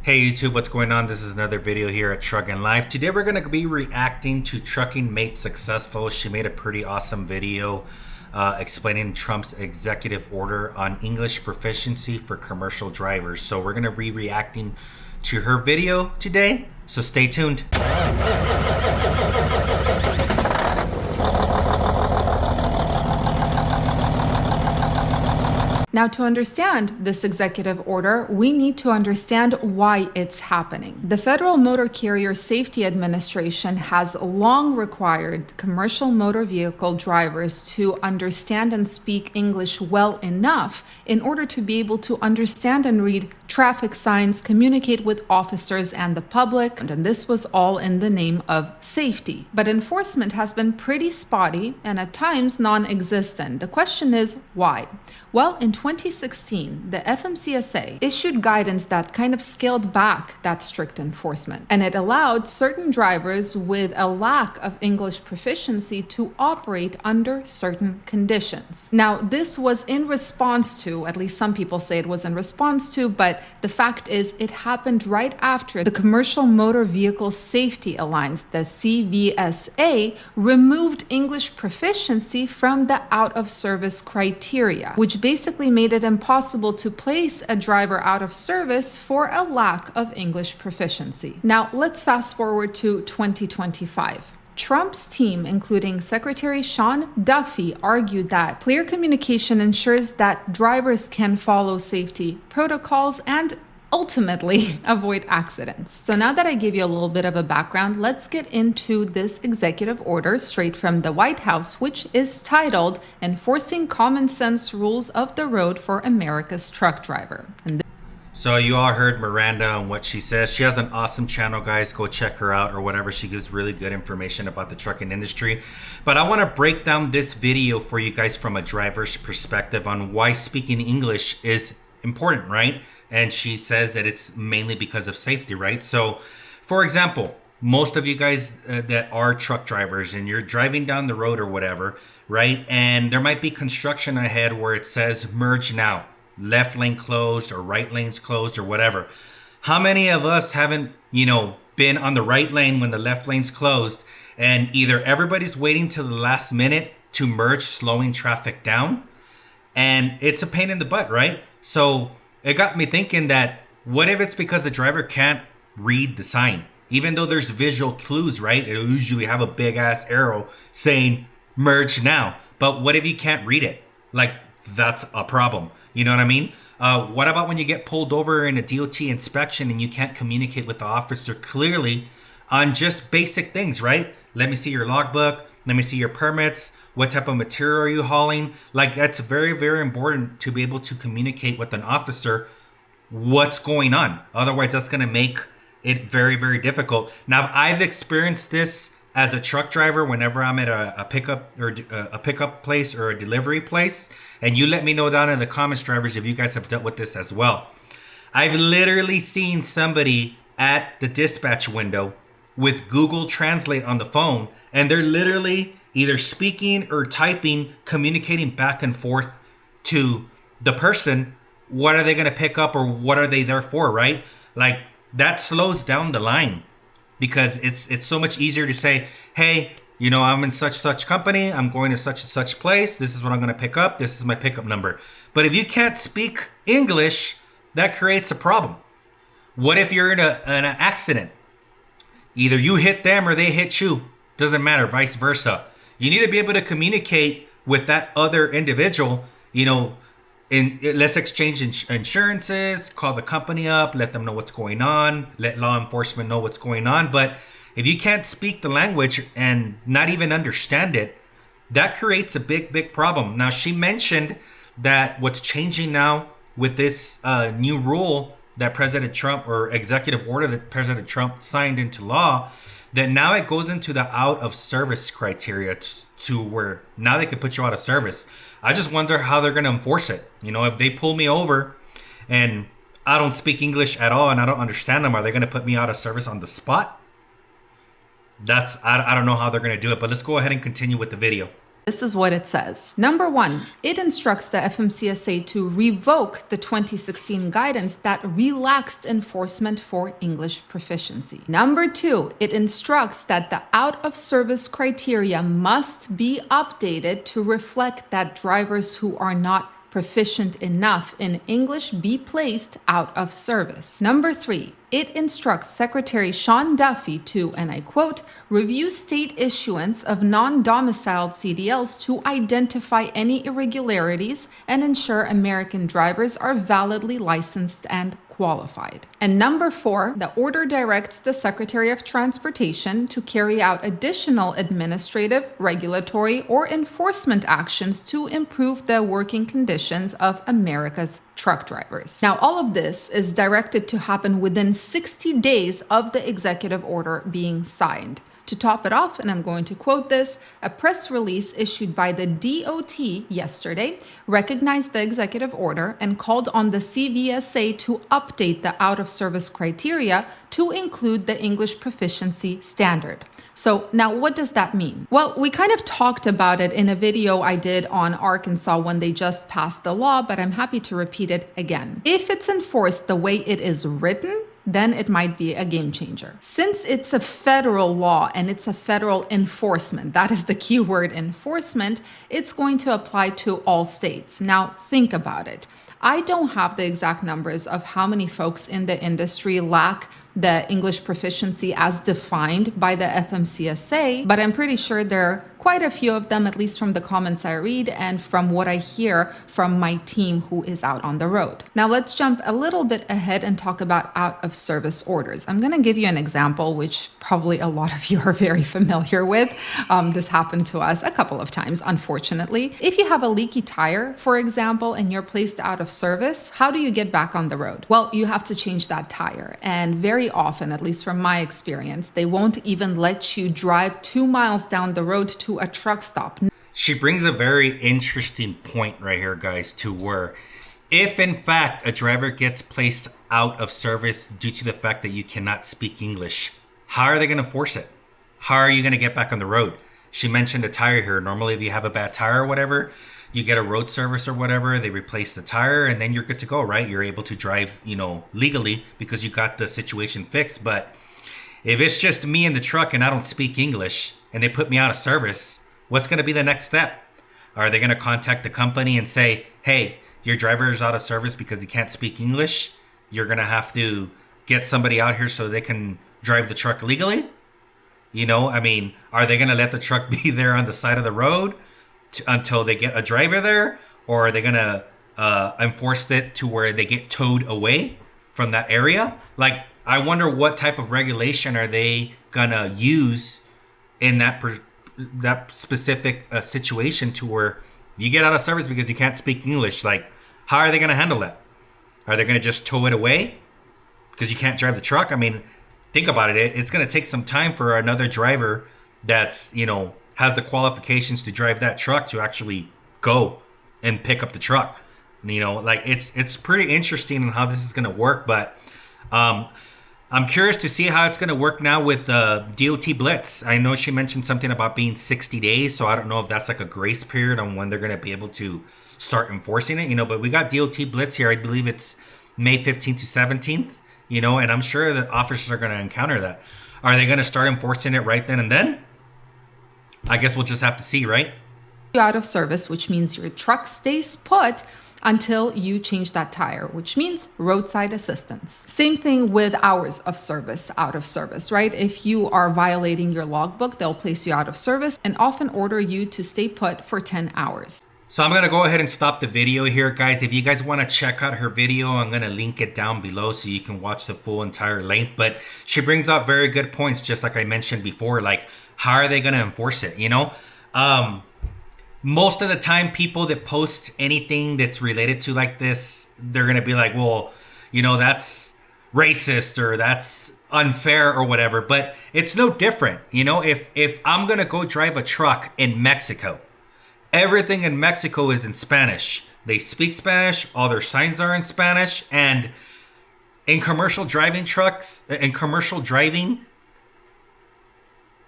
Hey YouTube, what's going on? This is another video here at Trucking Live. Today we're going to be reacting to Trucking Made Successful. She made a pretty awesome video explaining Trump's executive order on English proficiency for commercial drivers. So we're going to be reacting to her video today, so stay tuned. Now, to understand this executive order, we need to understand why it's happening. The Federal Motor Carrier Safety Administration has long required commercial motor vehicle drivers to understand and speak English well enough in order to be able to understand and read traffic signs, communicate with officers and the public, and this was all in the name of safety. But enforcement has been pretty spotty and at times non-existent. The question is, why? Well, in 2016, the FMCSA issued guidance that kind of scaled back that strict enforcement, and it allowed certain drivers with a lack of English proficiency to operate under certain conditions. Now, this was in response to, at least some people say it was in response to, but the fact is it happened right after the Commercial Motor Vehicle Safety Alliance, the CVSA, removed English proficiency from the out-of-service criteria, which basically made it impossible to place a driver out of service for a lack of English proficiency. Now, let's fast forward to 2025. Trump's team, including Secretary Sean Duffy, argued that clear communication ensures that drivers can follow safety protocols and ultimately avoid accidents. So now that I gave you a little bit of a background, let's get into this executive order straight from the White House, which is titled Enforcing Common Sense Rules of the Road for America's Truck Driver. So you all heard Miranda and what she says. She has an awesome channel, guys. Go check her out or whatever. She gives really good information about the trucking industry. But I want to break down this video for you guys from a driver's perspective on why speaking English is important, right? And she says that it's mainly because of safety, right? So, for example, most of you guys that are truck drivers and you're driving down the road or whatever, right? And there might be construction ahead where it says merge now, left lane closed or right lane's closed or whatever. How many of us haven't, been on the right lane when the left lane's closed and either everybody's waiting till the last minute to merge, slowing traffic down, and it's a pain in the butt, right? So it got me thinking that what if it's because the driver can't read the sign? Even though there's visual clues, right? It'll usually have a big ass arrow saying merge now. But what if you can't read it? Like, that's a problem. You know what I mean? What about when you get pulled over in a DOT inspection and you can't communicate with the officer clearly on just basic things, right? Let me see your logbook. Let me see your permits. What type of material are you hauling? Like, that's very, very important to be able to communicate with an officer what's going on. Otherwise, that's going to make it very, very difficult. Now, I've experienced this as a truck driver whenever I'm at a pickup or a pickup place or a delivery place. And you let me know down in the comments, drivers, if you guys have dealt with this as well. I've literally seen somebody at the dispatch window with Google Translate on the phone, and they're literally either speaking or typing, communicating back and forth to the person. What are they going to pick up or what are they there for, right? Like, that slows down the line because it's so much easier to say, hey, I'm in such company. I'm going to such and such place. This is what I'm going to pick up. This is my pickup number. But if you can't speak English, that creates a problem. What if you're in an accident? Either you hit them or they hit you. Doesn't matter, vice versa. You need to be able to communicate with that other individual, let's exchange insurances, call the company up, let them know what's going on, let law enforcement know what's going on. But if you can't speak the language and not even understand it, that creates a big, big problem. Now, she mentioned that what's changing now with this new rule that President Trump, or executive order that President Trump signed into law, that now it goes into the out of service criteria to where now they can put you out of service. I just wonder how they're going to enforce it. If they pull me over and I don't speak English at all and I don't understand them, are they going to put me out of service on the spot? I don't know how they're going to do it, but let's go ahead and continue with the video. This is what it says. Number one, it instructs the FMCSA to revoke the 2016 guidance that relaxed enforcement for English proficiency. Number two, it instructs that the out-of-service criteria must be updated to reflect that drivers who are not proficient enough in English be placed out of service. Number three, it instructs Secretary Sean Duffy to, and I quote, review state issuance of non-domiciled CDLs to identify any irregularities and ensure American drivers are validly licensed and qualified. And number four, the order directs the Secretary of Transportation to carry out additional administrative, regulatory, or enforcement actions to improve the working conditions of America's truck drivers. Now, all of this is directed to happen within 60 days of the executive order being signed. To top it off, and I'm going to quote this, a press release issued by the DOT yesterday recognized the executive order and called on the CVSA to update the out-of-service criteria to include the English proficiency standard. So now what does that mean? Well, we kind of talked about it in a video I did on Arkansas when they just passed the law, but I'm happy to repeat it again. If it's enforced the way it is written, then it might be a game changer. Since it's a federal law and it's a federal enforcement, that is the key word, enforcement, it's going to apply to all states. Now, think about it. I don't have the exact numbers of how many folks in the industry lack the English proficiency as defined by the FMCSA, but I'm pretty sure there are quite a few of them, at least from the comments I read and from what I hear from my team who is out on the road. Now let's jump a little bit ahead and talk about out-of-service orders. I'm going to give you an example, which probably a lot of you are very familiar with. This happened to us a couple of times, unfortunately. If you have a leaky tire, for example, and you're placed out of service, how do you get back on the road? Well, you have to change that tire. And very often, at least from my experience, they won't even let you drive 2 miles down the road to a truck stop. She brings a very interesting point right here, guys, to where if in fact a driver gets placed out of service due to the fact that you cannot speak English, how are they going to force it? How are you going to get back on the road? She mentioned a tire here. Normally, if you have a bad tire or whatever, you get a road service or whatever, they replace the tire and then you're good to go, right? You're able to drive, legally because you got the situation fixed. But if it's just me in the truck and I don't speak English and they put me out of service, what's going to be the next step? Are they going to contact the company and say, hey, your driver is out of service because he can't speak English? You're going to have to get somebody out here so they can drive the truck legally? Are they going to let the truck be there on the side of the road until they get a driver there? Or are they going to enforce it to where they get towed away from that area? Like, I wonder what type of regulation are they going to use in that specific situation to where you get out of service because you can't speak English. Like, how are they going to handle that? Are they going to just tow it away because you can't drive the truck? Think about it. It's going to take some time for another driver that's, has the qualifications to drive that truck to actually go and pick up the truck. It's pretty interesting on how this is going to work, but I'm curious to see how it's going to work now with the DOT Blitz. I know she mentioned something about being 60 days, so I don't know if that's like a grace period on when they're going to be able to start enforcing it, but we got DOT Blitz here. I believe it's May 15th to 17th, and I'm sure the officers are going to encounter that. Are they going to start enforcing it right then and then? I guess we'll just have to see, right? Out of service, which means your truck stays put until you change that tire, which means roadside assistance. Same thing with hours of service, out of service, right? If you are violating your logbook, they'll place you out of service and often order you to stay put for 10 hours. So I'm going to go ahead and stop the video here, guys. If you guys want to check out her video, I'm going to link it down below so you can watch the full entire length. But she brings up very good points, just like I mentioned before. Like, how are they going to enforce it, Most of the time, people that post anything that's related to like this, they're going to be like, well, that's racist or that's unfair or whatever. But it's no different. If I'm going to go drive a truck in Mexico, everything in Mexico is in Spanish. They speak Spanish. All their signs are in Spanish. And in commercial driving trucks, in commercial driving,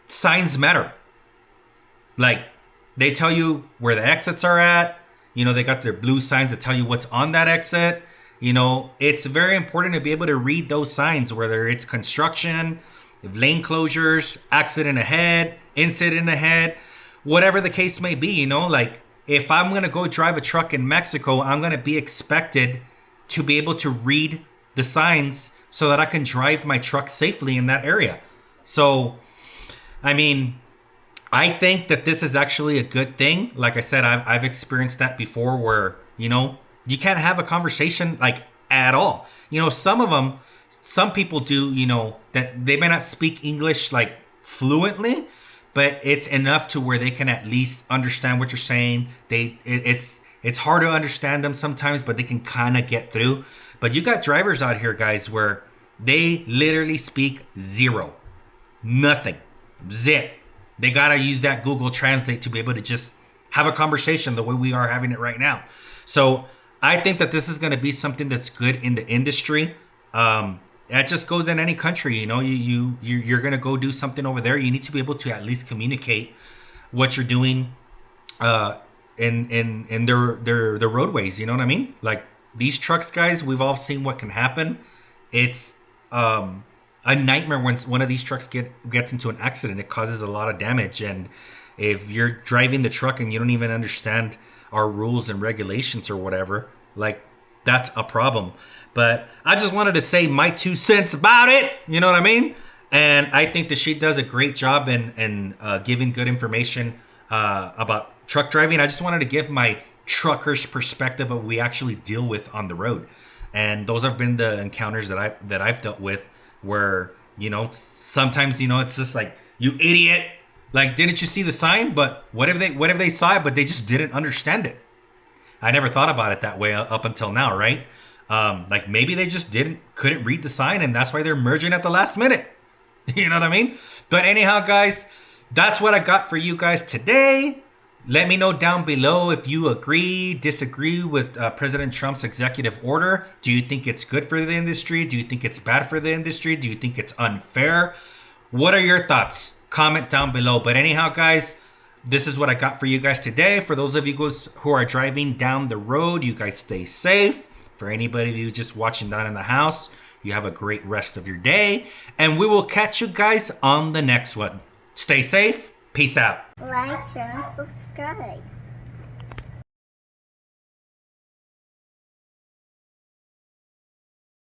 signs matter. Like, They tell you where the exits are at. You know, they got their blue signs that tell you what's on that exit. You know, it's very important to be able to read those signs, whether it's construction, lane closures, accident ahead, incident ahead, whatever the case may be. You know, like if I'm going to go drive a truck in Mexico, I'm going to be expected to be able to read the signs so that I can drive my truck safely in that area. So, I mean, I think that this is actually a good thing. Like I said, I've experienced that before where, you know, you can't have a conversation like at all. You know, some people do, you know, that they may not speak English like fluently, but it's enough to where they can at least understand what you're saying. It's hard to understand them sometimes, but they can kind of get through. But you got drivers out here, guys, where they literally speak zero, nothing, zip. They got to use that Google Translate to be able to just have a conversation the way we are having it right now. So I think that this is going to be something that's good in the industry. That just goes in any country. You know, you're going to go do something over there. You need to be able to at least communicate what you're doing in their roadways. You know what I mean? Like these trucks, guys, we've all seen what can happen. It's a nightmare when one of these trucks gets into an accident. It causes a lot of damage, and if you're driving the truck and you don't even understand our rules and regulations or whatever, like that's a problem. But I just wanted to say my 2 cents about it. You know what I mean? And I think that she does a great job in giving good information about truck driving. I just wanted to give my trucker's perspective of what we actually deal with on the road, and those have been the encounters that I've dealt with. Where, you know, sometimes, you know, it's just like, you idiot, like, didn't you see the sign? But what if they saw it but they just didn't understand it? I never thought about it that way up until now, right? Like maybe they just couldn't read the sign, and that's why they're merging at the last minute. You know what I mean? But anyhow, guys, that's what I got for you guys today. Let me know down below if you agree, disagree with President Trump's executive order. Do you think it's good for the industry? Do you think it's bad for the industry? Do you think it's unfair? What are your thoughts? Comment down below. But anyhow, guys, this is what I got for you guys today. For those of you guys who are driving down the road, you guys stay safe. For anybody of you just watching down in the house, you have a great rest of your day. And we will catch you guys on the next one. Stay safe. Peace out. Like, share, and subscribe.